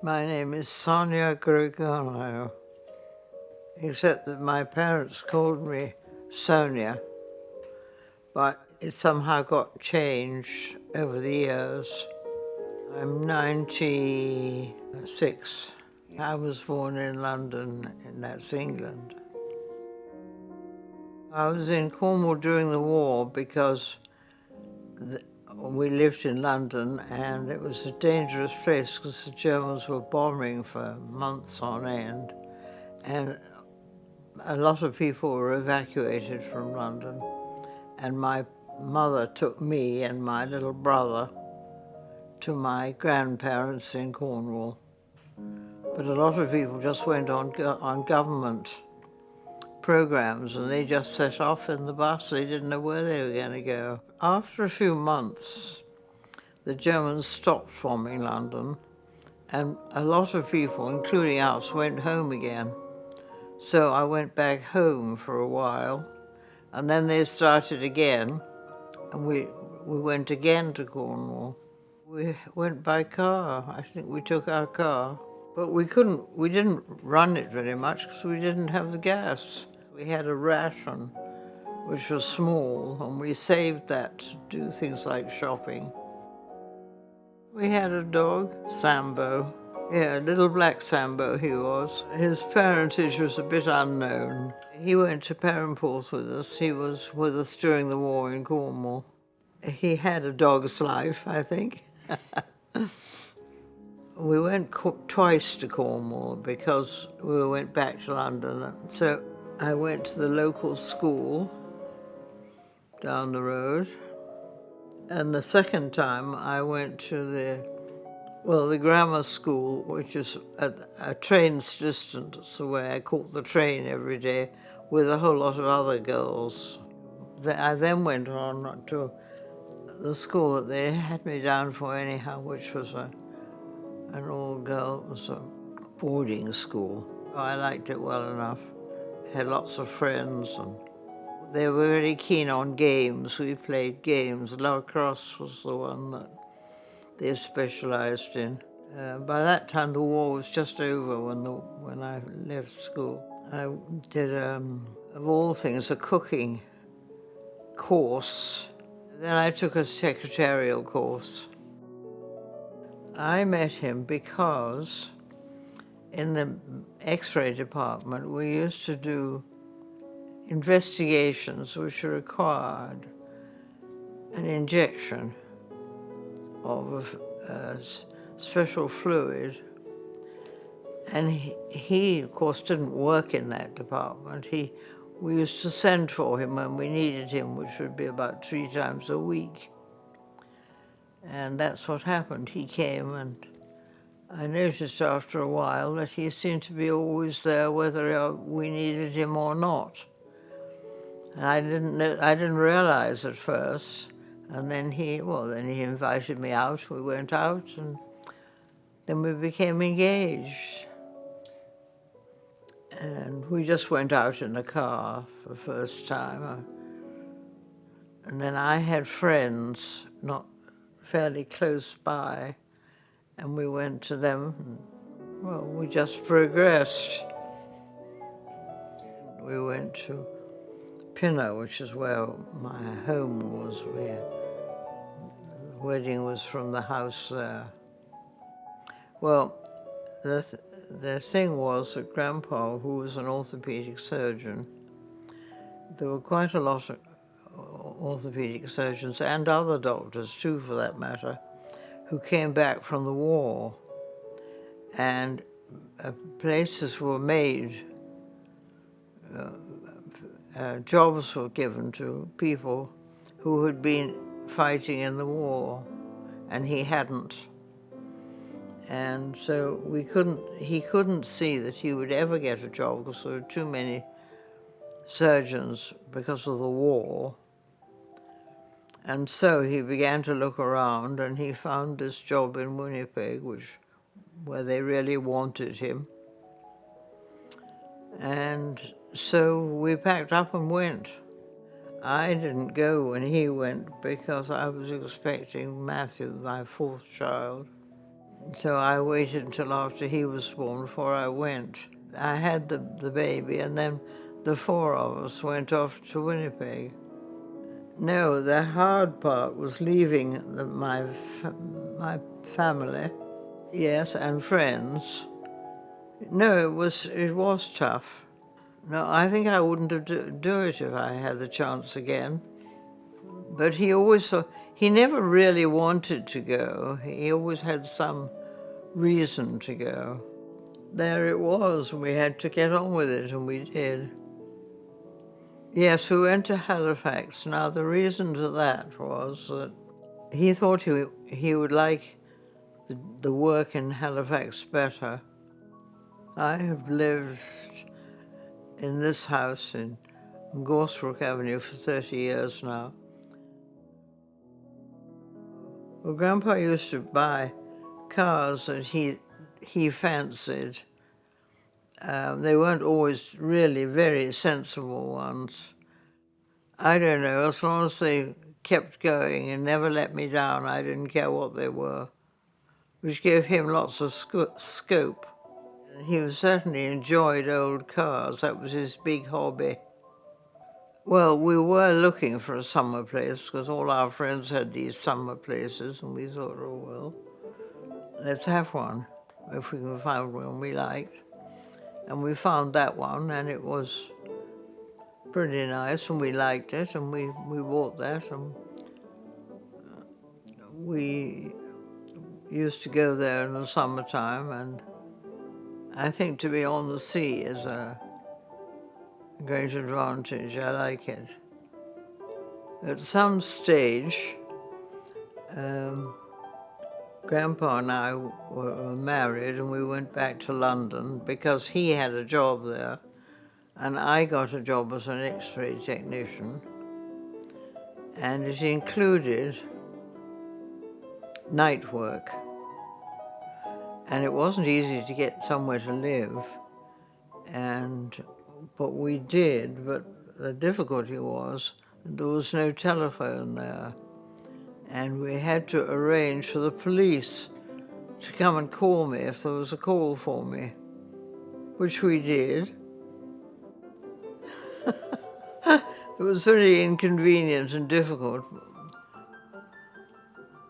My name is Sonia Grogono, except that my parents called me Sonia, but it somehow got changed over the years. I'm 96. I was born in London, and that's England. I was in Cornwall during the war because we lived in London and it was a dangerous place because the Germans were bombing for months on end, and a lot of people were evacuated from London, and my mother took me and my little brother to my grandparents in Cornwall. But a lot of people just went on government programs and they just set off in the bus. They didn't know where they were going to go. After a few months, the Germans stopped bombing London, and a lot of people, including us, went home again. So I went back home for a while, and then they started again, and we went again to Cornwall. We went by car. I think we took our car, but we didn't run it very much because we didn't have the gas. We had a ration, which was small, and we saved that to do things like shopping. We had a dog, Sambo. Yeah, little black Sambo he was. His parentage was a bit unknown. He went to Perranporth with us. He was with us during the war in Cornwall. He had a dog's life, I think. We went twice to Cornwall because we went back to London. So I went to the local school down the road. And the second time I went to the grammar school, which is a train's distance away. I caught the train every day with a whole lot of other girls. I then went on to the school that they had me down for anyhow, which was an all-girls boarding school. I liked it well enough. Had lots of friends, and they were very keen on games. We played games. Lacrosse was the one that they specialized in. By that time, the war was just over when I left school. I did, of all things, a cooking course. Then I took a secretarial course. I met him because in the X-ray department, we used to do investigations which required an injection of a special fluid. And he, of course, didn't work in that department. We used to send for him when we needed him, which would be about 3 times a week. And that's what happened. He came, and I noticed after a while that he seemed to be always there whether we needed him or not. And I didn't realize at first. And then he invited me out. We went out, and then we became engaged. And we just went out in the car for the first time. And then I had friends not fairly close by, and we went to them. And, well, we just progressed. We went to Pinner, which is where my home was. The wedding was from the house there. Well, the thing was that Grandpa, who was an orthopedic surgeon, there were quite a lot of orthopedic surgeons and other doctors too, for that matter, who came back from the war, and places were made. Jobs were given to people who had been fighting in the war, and he hadn't. And so he couldn't see that he would ever get a job because there were too many surgeons because of the war. And so he began to look around, and he found this job in Winnipeg, where they really wanted him. And so we packed up and went. I didn't go when he went because I was expecting Matthew, my 4th child. So I waited until after he was born before I went. I had the baby, and then the four of us went off to Winnipeg. No, the hard part was leaving my family, yes, and friends. No, it was tough. No, I think I wouldn't have do it if I had the chance again. But he never really wanted to go. He always had some reason to go. There it was, and we had to get on with it, and we did. Yes, we went to Halifax. Now, the reason to that was that he thought he would like the work in Halifax better. I have lived in this house in Gorsbrook Avenue for 30 years now. Well, Grandpa used to buy cars that he fancied. They weren't always really very sensible ones. I don't know, as long as they kept going and never let me down, I didn't care what they were, which gave him lots of scope. He certainly enjoyed old cars. That was his big hobby. Well, we were looking for a summer place because all our friends had these summer places, and we thought, oh, well, let's have one if we can find one we liked. And we found that one, and it was pretty nice, and we liked it, and we bought that, and we used to go there in the summertime, and I think to be on the sea is a great advantage. I like it. At some stage, Grandpa and I were married, and we went back to London because he had a job there, and I got a job as an X-ray technician, and it included night work. And it wasn't easy to get somewhere to live, but we did, but the difficulty was there was no telephone there, and we had to arrange for the police to come and call me if there was a call for me, which we did. It was very inconvenient and difficult.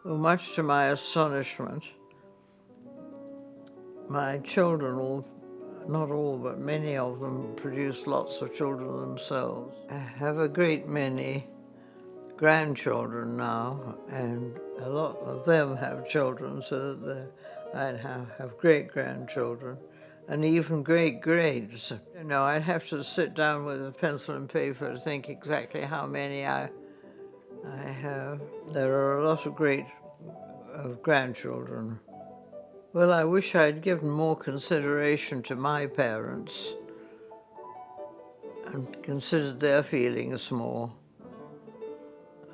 Well, much to my astonishment, my children, not all, but many of them, produced lots of children themselves. I have a great many grandchildren now, and a lot of them have children, so that I'd have great-grandchildren, and even great-greats. You know, I'd have to sit down with a pencil and paper to think exactly how many I have. There are a lot of great grandchildren. Well, I wish I'd given more consideration to my parents and considered their feelings more.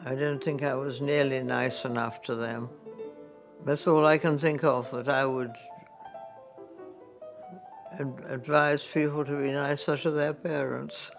I don't think I was nearly nice enough to them. That's all I can think of, that I would advise people to be nicer to their parents.